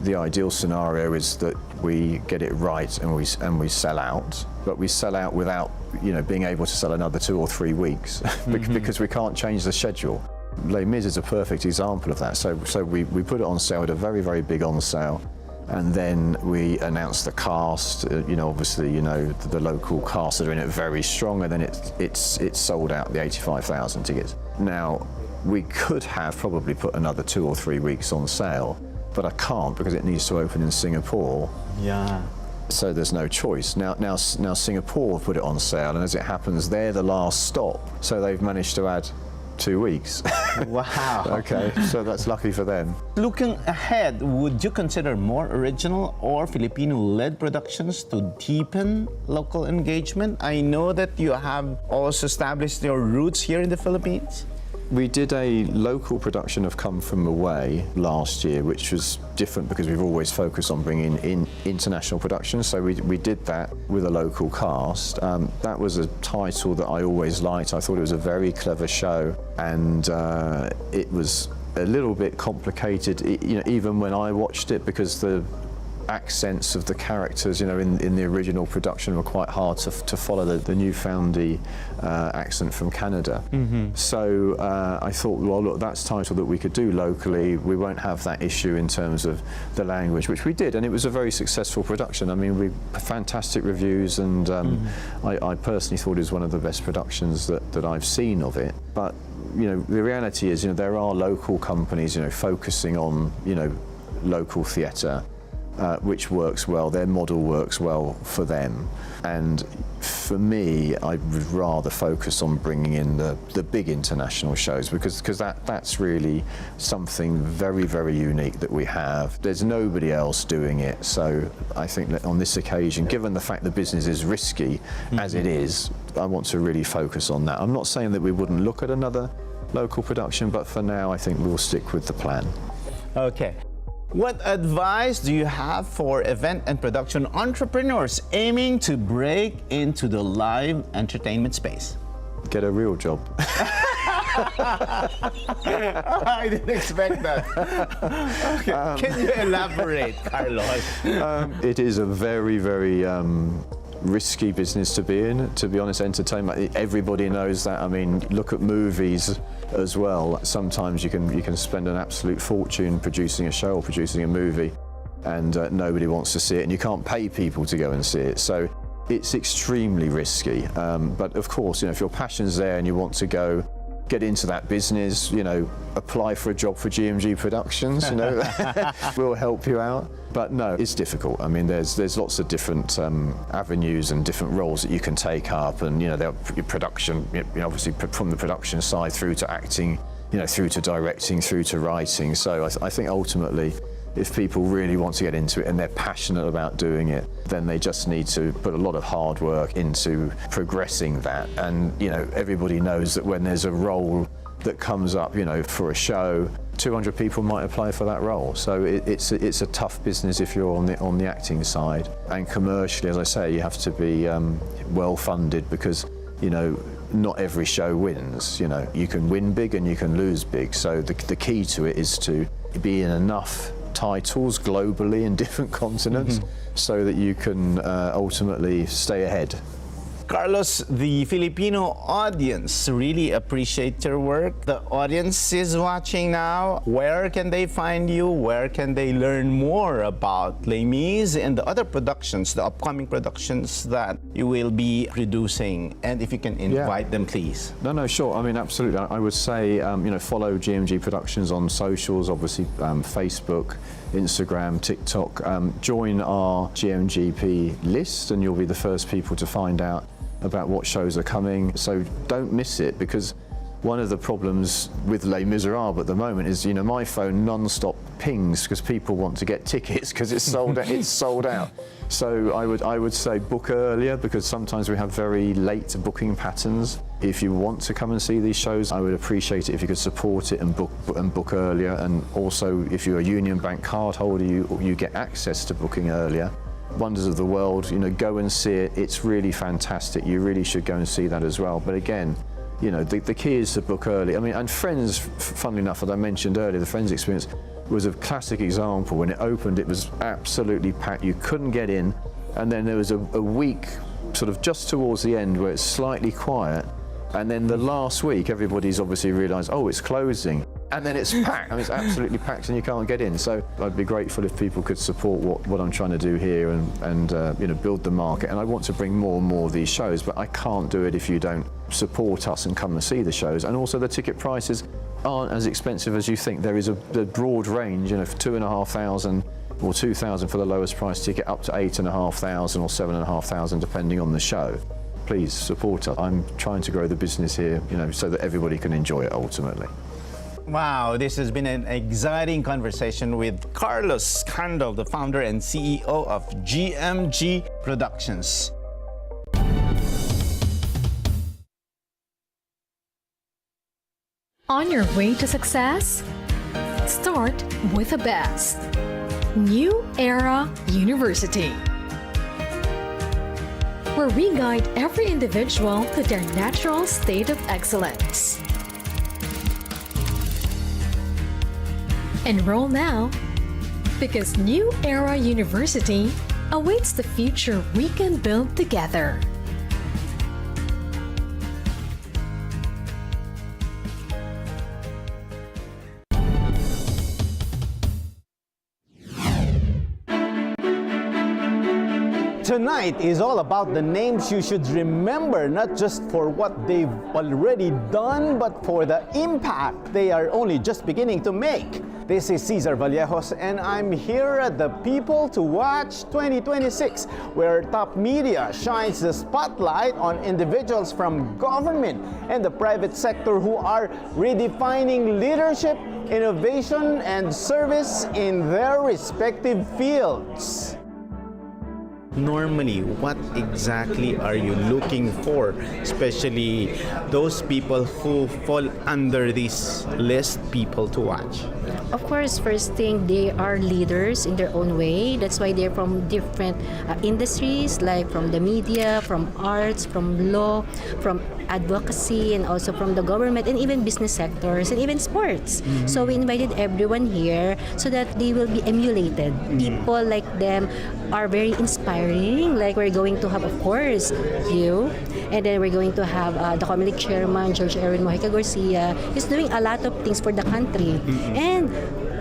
the ideal scenario is that we get it right and we sell out, but we sell out without, you know, being able to sell another 2 or 3 weeks because we can't change the schedule. Les Mis is a perfect example of that. So we put it on sale at a very, very big on sale, and then we announced the cast. You know, obviously, you know, the local cast that are in it very strong, and then it's sold out, the 85,000 tickets. Now, we could have probably put another 2 or 3 weeks on sale, but I can't because it needs to open in Singapore. Yeah. So there's no choice. Now Singapore put it on sale, and as it happens, they're the last stop. So they've managed to add 2 weeks. Wow. Okay, so that's lucky for them. Looking ahead, would you consider more original or Filipino-led productions to deepen local engagement? I know that you have also established your roots here in the Philippines. We did a local production of Come From Away last year, which was different because we've always focused on bringing in international productions. So we did that with a local cast. That was a title that I always liked. I thought it was a very clever show, and it was a little bit complicated, even when I watched it, because the accents of the characters, in the original production were quite hard to follow the Newfoundland accent from Canada. So I thought, well, look, that's a title that we could do locally. We won't have that issue in terms of the language, which we did, and it was a very successful production. I mean, we fantastic reviews, and I personally thought it was one of the best productions that I've seen of it. But the reality is, there are local companies, focusing on, local theatre. Which works well, their model works well for them. And for me, I would rather focus on bringing in the big international shows, because that's really something very, very unique that we have. There's nobody else doing it. So I think that on this occasion, given the fact the business is risky as it is, I want to really focus on that. I'm not saying that we wouldn't look at another local production, but for now I think we'll stick with the plan. Okay. What advice do you have for event and production entrepreneurs aiming to break into the live entertainment space? Get a real job. I didn't expect that. Okay. Can you elaborate, Carlos? It is a very, very risky business to be in. To be honest, entertainment, everybody knows that. I mean, look at movies as well. Sometimes you can spend an absolute fortune producing a show or producing a movie, and nobody wants to see it, and you can't pay people to go and see it. So it's extremely risky. But of course, if your passion's there and you want to get into that business, apply for a job for GMG Productions, we'll help you out. But no, it's difficult. I mean, there's lots of different avenues and different roles that you can take up, and your production, obviously from the production side through to acting, through to directing, through to writing. So I think ultimately, if people really want to get into it and they're passionate about doing it, then they just need to put a lot of hard work into progressing that. And everybody knows that when there's a role that comes up, for a show, 200 people might apply for that role. So it's a tough business if you're on the acting side. And commercially, as I say, you have to be well funded, because not every show wins. You can win big and you can lose big. So the key to it is to be in enough titles globally in different continents so that you can ultimately stay ahead. Carlos, the Filipino audience really appreciate your work. The audience is watching now. Where can they find you? Where can they learn more about Les Mis and the other productions, the upcoming productions that you will be producing? And if you can invite them, please. No, sure. I mean, absolutely. I would say, follow GMG Productions on socials, obviously Facebook, Instagram, TikTok. Join our GMGP list, and you'll be the first people to find out about what shows are coming. So don't miss it, because one of the problems with Les Miserables at the moment is, my phone non-stop pings because people want to get tickets because it's sold out. It's sold out. So I would say book earlier, because sometimes we have very late booking patterns. If you want to come and see these shows, I would appreciate it if you could support it and book earlier. And also, if you're a Union Bank card holder, you get access to booking earlier. Wonders of the World, go and see it. It's really fantastic. You really should go and see that as well. But again, the key is to book early. I mean, and Friends, funnily enough, as I mentioned earlier, the Friends experience was a classic example. When it opened, it was absolutely packed. You couldn't get in. And then there was a week, sort of just towards the end, where it's slightly quiet. And then the last week, everybody's obviously realised, oh, it's closing. And then it's packed. I mean, it's absolutely packed and you can't get in. So I'd be grateful if people could support what I'm trying to do here and build the market. And I want to bring more and more of these shows, but I can't do it if you don't support us and come and see the shows. And also the ticket prices aren't as expensive as you think. There is a broad range, for $2,500 or $2,000 for the lowest price ticket, up to $8,500 or $7,500 depending on the show. Please support us. I'm trying to grow the business here, so that everybody can enjoy it ultimately. Wow, this has been an exciting conversation with Carlos Candel, the founder and CEO of GMG Productions. On your way to success? Start with the best. New Era University, where we guide every individual to their natural state of excellence. Enroll now, because New Era University awaits the future we can build together. Tonight is all about the names you should remember, not just for what they've already done, but for the impact they are only just beginning to make. This is Caesar Vallejos, and I'm here at the People to Watch 2026, where top media shines the spotlight on individuals from government and the private sector who are redefining leadership, innovation, and service in their respective fields. Normally, what exactly are you looking for, especially those people who fall under this list, people to watch? Of course, first thing, they are leaders in their own way. That's why they're from different industries, like from the media, from arts, from law, from advocacy, and also from the government, and even business sectors, and even sports. So we invited everyone here so that they will be emulated. People like them are very inspiring. Like, we're going to have, of course, you, and then we're going to have the Comelec chairman, George Erwin Mojica Garcia. He's doing a lot of things for the country. And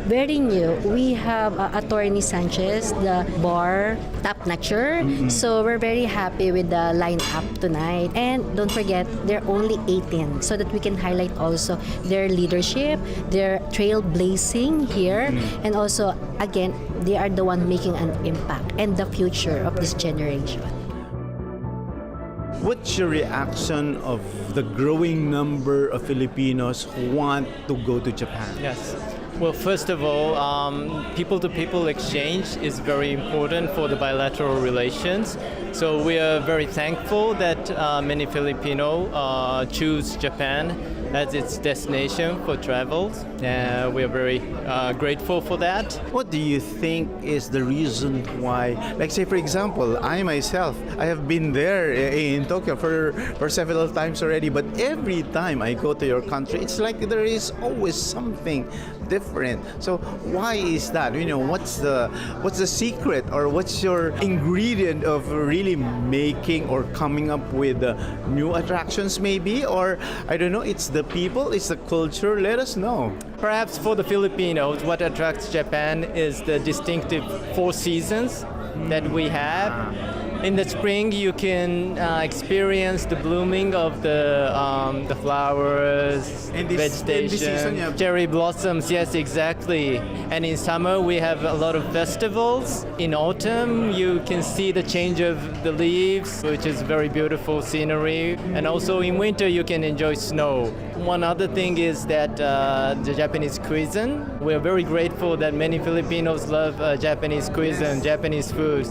very new, we have Attorney Sanchez, the bar top-notcher. So we're very happy with the lineup tonight. And don't forget, they're only 18, so that we can highlight also their leadership, their trailblazing here, and also, again, they are the one making an impact and the future of this generation. What's your reaction of the growing number of Filipinos who want to go to Japan? Yes. Well, first of all, people-to-people exchange is very important for the bilateral relations. So we are very thankful that many Filipino choose Japan as its destination for travel. We are very grateful for that. What do you think is the reason why, like say for example, I myself, I have been there in Tokyo for several times already, but every time I go to your country, it's like there is always something different. So why is that? You know, what's the secret, or what's your ingredient of really making or coming up with new attractions maybe? Or I don't know, it's the people, it's the culture. Let us know. Perhaps for the Filipinos, what attracts Japan is the distinctive 4 seasons that we have. In the spring, you can experience the blooming of the flowers, vegetation, cherry blossoms. Yes, exactly. And in summer, we have a lot of festivals. In autumn, you can see the change of the leaves, which is very beautiful scenery. And also in winter, you can enjoy snow. One other thing is that the Japanese cuisine. We're very grateful that many Filipinos love Japanese cuisine, Japanese food.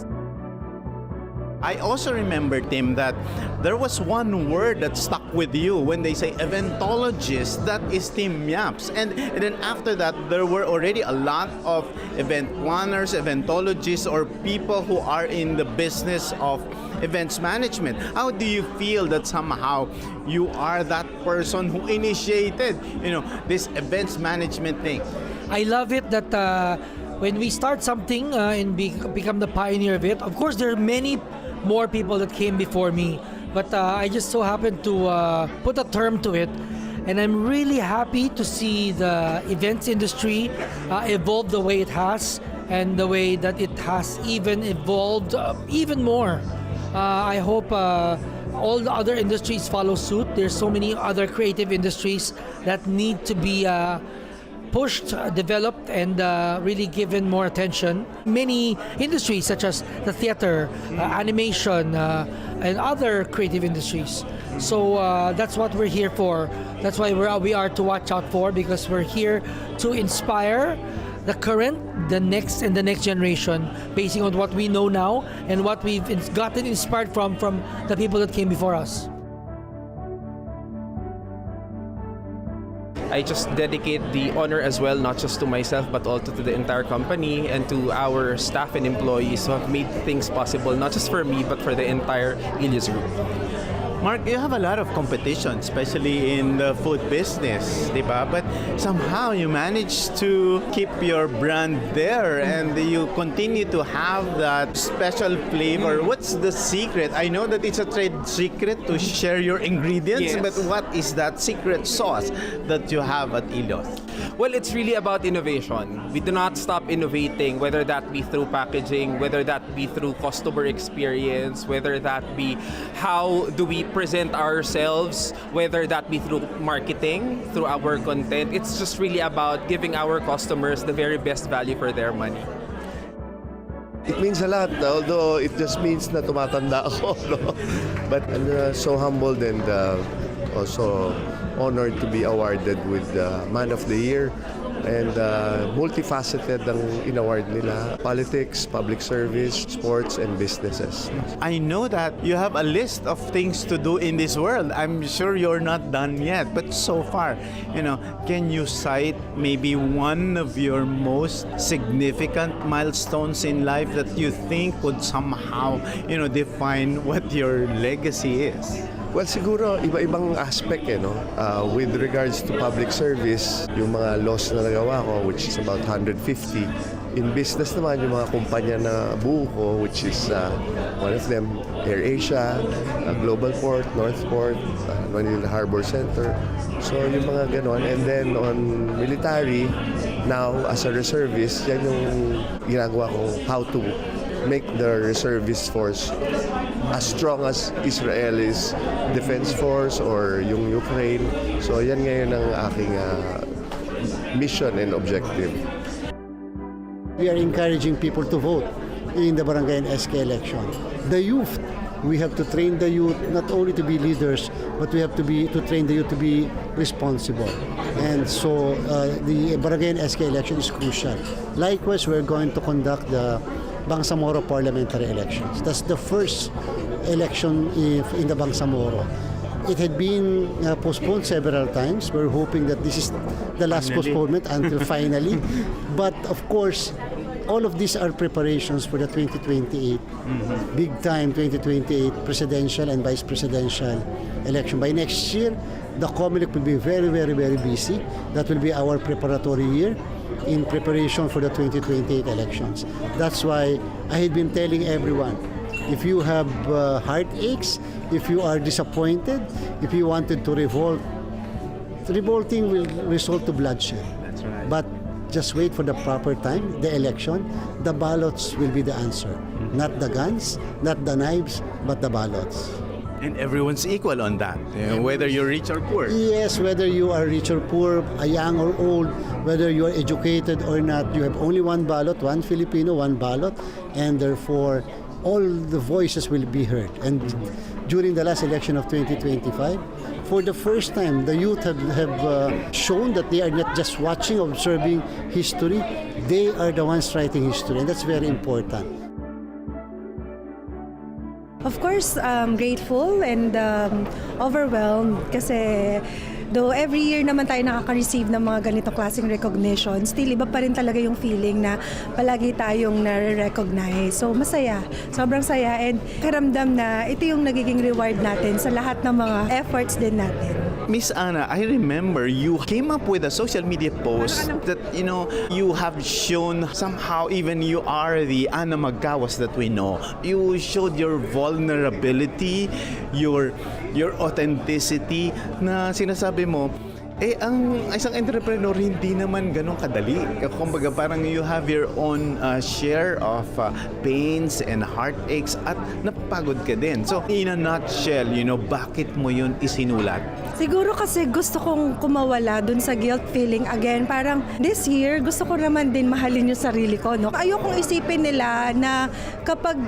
I also remember, Tim, that there was one word that stuck with you when they say eventologist. That is Tim Yaps. And then after that, there were already a lot of event planners, eventologists, or people who are in the business of events management. How do you feel that somehow you are that person who initiated, this events management thing? I love it that when we start something and become the pioneer of it, of course there are many more people that came before me, but I just so happened to put a term to it, and I'm really happy to see the events industry evolve the way it has, and the way that it has even evolved even more. I hope all the other industries follow suit. There's so many other creative industries that need to be pushed, developed, and really given more attention. Many industries such as the theater, animation, and other creative industries. So that's what we're here for. That's why we are to watch out for, because we're here to inspire the current, the next, and the next generation, basing on what we know now and what we've gotten inspired from the people that came before us. I just dedicate the honor as well, not just to myself, but also to the entire company and to our staff and employees who have made things possible, not just for me, but for the entire Ilias Group. Mark, you have a lot of competition, especially in the food business, di ba? But somehow you manage to keep your brand there and you continue to have that special flavor. What's the secret? I know that it's a trade secret to share your ingredients, Yes. but what is that secret sauce that you have at Ilios? Well, it's really about innovation. We do not stop innovating, whether that be through packaging, whether that be through customer experience, whether that be how do we present ourselves, whether that be through marketing, through our content. It's just really about giving our customers the very best value for their money. It means a lot, although it just means na tumatanda ako. No? But I'm so humbled and also honored to be awarded with Man of the Year. And multifaceted ang in-award nila. Politics, public service, sports, and businesses. I know that you have a list of things to do in this world. I'm sure you're not done yet, but so far, can you cite maybe one of your most significant milestones in life that you think could somehow, define what your legacy is? Well, siguro iba-ibang aspect no? With regards to public service, yung mga laws na nagawa ko, which is about 150. In business naman, yung mga kumpanya na buo ko, which is one of them, AirAsia, Global Port, Northport, Manila Harbor Center. So yung mga ganon. And then on military, now as a reservist, yan yung ginagawa ko, how to make the reservist force as strong as Israel's defense force or yung Ukraine. So yan ngayon ang aking mission and objective. We are encouraging people to vote in the barangay and SK election. The youth, we have to train the youth not only to be leaders, but we have to train the youth to be responsible. And so the barangay and SK election is crucial. Likewise, we're going to conduct the Bangsamoro parliamentary elections. That's the first election in the Bangsamoro. It had been postponed several times. We're hoping that this is the last postponement until finally. But of course, all of these are preparations for the 2028 big time 2028 presidential and vice presidential election. By next year, the COMELEC will be very, very, very busy. That will be our preparatory year in preparation for the 2028 elections. That's why I had been telling everyone, if you have heartaches, if you are disappointed, if you wanted to revolt, revolting will result to bloodshed. That's right. But just wait for the proper time, the election. The ballots will be the answer. Not the guns, not the knives, but the ballots. And everyone's equal on that, whether you're rich or poor. Yes, whether you are rich or poor, young or old, whether you are educated or not, you have only one ballot, one Filipino, one ballot, and therefore all the voices will be heard. And during the last election of 2025, for the first time, the youth have shown that they are not just watching, observing history, they are the ones writing history, and that's very important. Of course, grateful and overwhelmed kasi though every year naman tayo nakaka-receive ng mga ganitong klaseng recognition, still iba pa rin talaga yung feeling na palagi tayong nare-recognize. So masaya, sobrang saya and karamdam na ito yung nagiging reward natin sa lahat ng mga efforts din natin. Miss Anna, I remember you came up with a social media post that, you have shown somehow even you are the Anna Magkawas that we know. You showed your vulnerability, your authenticity na sinasabi mo, ang isang entrepreneur hindi naman ganun kadali. Kumbaga parang you have your own share of pains and heartaches at napapagod ka din. So in a nutshell, bakit mo yun isinulat? Siguro kasi gusto kong kumawala dun sa guilt feeling again. Parang this year, gusto ko naman din mahalin yung sarili ko. No? Ayokong isipin nila na kapag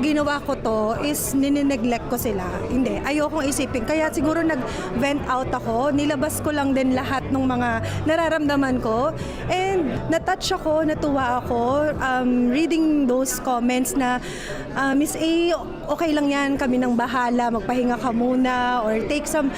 ginawa ko to is ninineglect ko sila. Hindi, ayokong isipin. Kaya siguro nag-vent out ako, nilabas ko lang din lahat ng mga nararamdaman ko. And na-touch ako, natuwa ako, reading those comments na, Miss A, okay lang yan, kami nang bahala, magpahinga ka muna, or take some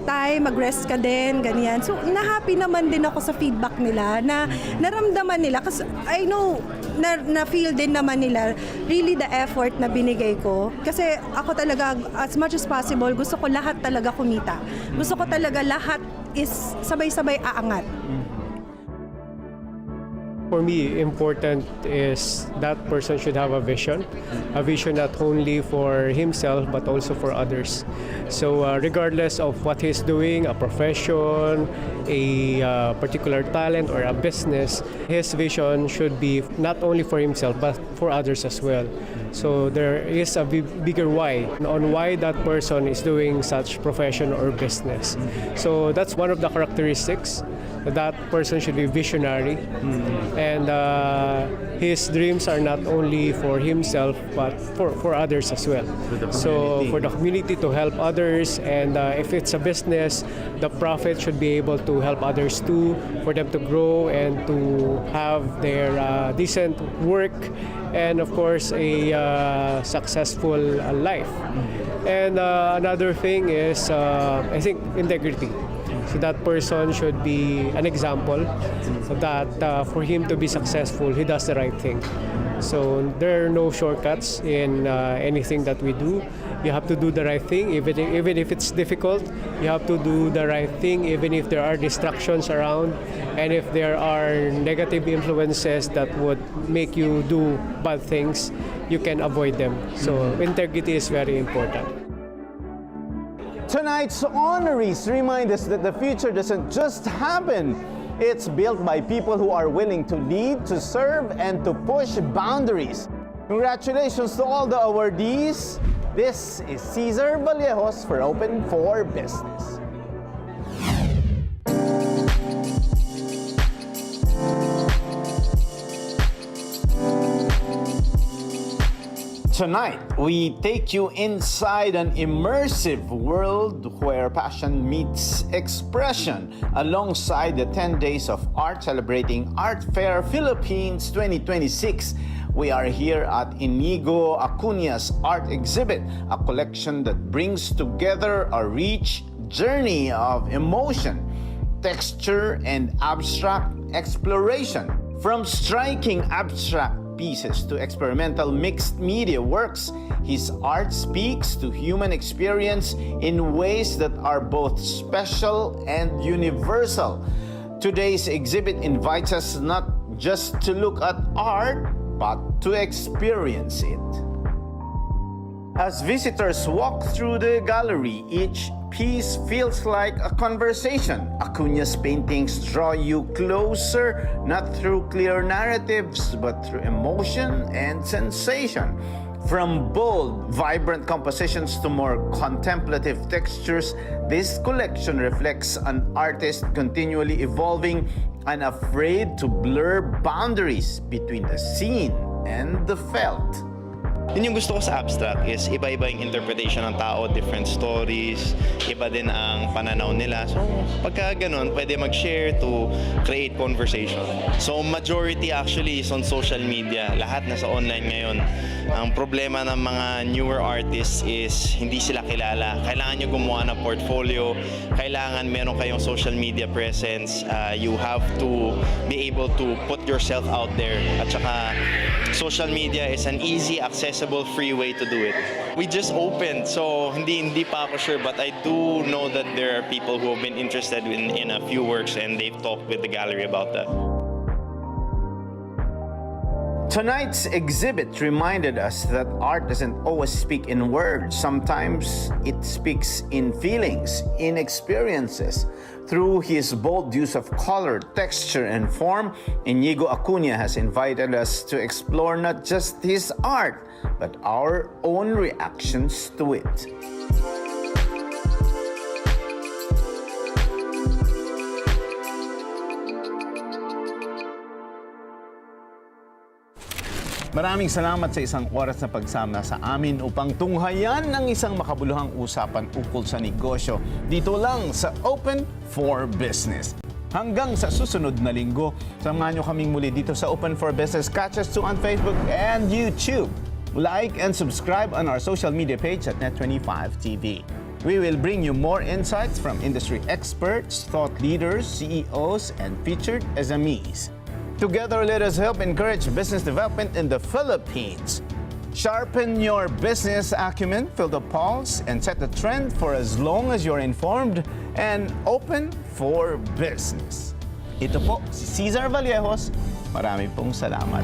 time, mag-rest ka din, ganyan. So, na-happy naman din ako sa feedback nila, na naramdaman nila, kasi I know, na-feel din naman nila really the effort na binigay ko. Kasi ako talaga, as much as possible, gusto ko lahat talaga kumita. Gusto ko talaga lahat is sabay-sabay aangat. For me, important is that person should have a vision not only for himself but also for others. So regardless of what he's doing, a profession, a particular talent or a business, his vision should be not only for himself but for others as well. So there is a bigger why on why that person is doing such profession or business. So that's one of the characteristics. That person should be visionary, and his dreams are not only for himself but for others as well. So for the community, to help others, and if it's a business, the profit should be able to help others too, for them to grow and to have their decent work, and of course a successful life. And another thing is I think integrity. So that person should be an example that for him to be successful, he does the right thing. So there are no shortcuts in anything that we do. You have to do the right thing, even if it's difficult. You have to do the right thing, even if there are distractions around, and if there are negative influences that would make you do bad things, you can avoid them. So integrity is very important. Tonight's honorees remind us that the future doesn't just happen. It's built by people who are willing to lead, to serve, and to push boundaries. Congratulations to all the awardees. This is Caesar Vallejos for Open for Business. Tonight, we take you inside an immersive world where passion meets expression alongside the 10 days of art celebrating Art Fair Philippines 2026. We are here at Inigo Acuña's art exhibit, a collection that brings together a rich journey of emotion, texture, and abstract exploration. From striking abstract pieces to experimental mixed media works, his art speaks to human experience in ways that are both special and universal. Today's exhibit invites us not just to look at art, but to experience it. As visitors walk through the gallery, each piece feels like a conversation. Acuña's paintings draw you closer, not through clear narratives, but through emotion and sensation. From bold, vibrant compositions to more contemplative textures, this collection reflects an artist continually evolving, unafraid to blur boundaries between the seen and the felt. Yun yung gusto ko sa abstract is iba-iba yung interpretation ng tao, different stories, iba din ang pananaw nila. So pagka ganun, pwede mag-share to create conversation. So majority actually is on social media. Lahat nasa online ngayon. Ang problema ng mga newer artists is hindi sila kilala. Kailangan nyo gumawa ng portfolio. Kailangan meron kayong social media presence. You have to be able to put yourself out there. At saka social media is an easy, accessible, free way to do it. We just opened, so hindi pa ako sure, but I do know that there are people who have been interested in a few works and they've talked with the gallery about that. Tonight's exhibit reminded us that art doesn't always speak in words. Sometimes it speaks in feelings, in experiences. Through his bold use of color, texture, and form, Inigo Acuña has invited us to explore not just his art, but our own reactions to it. Maraming salamat sa isang oras na pagsama sa amin upang tunghayan ng isang makabuluhang usapan ukol sa negosyo dito lang sa Open for Business. Hanggang sa susunod na linggo, samahan nyo kaming muli dito sa Open for Business. Catch us too on Facebook and YouTube. Like and subscribe on our social media page at Net25 TV. We will bring you more insights from industry experts, thought leaders, CEOs, and featured SMEs. Together, let us help encourage business development in the Philippines. Sharpen your business acumen, feel the pulse, and set the trend for as long as you're informed and open for business. Ito po si Caesar Vallejos. Marami pong salamat.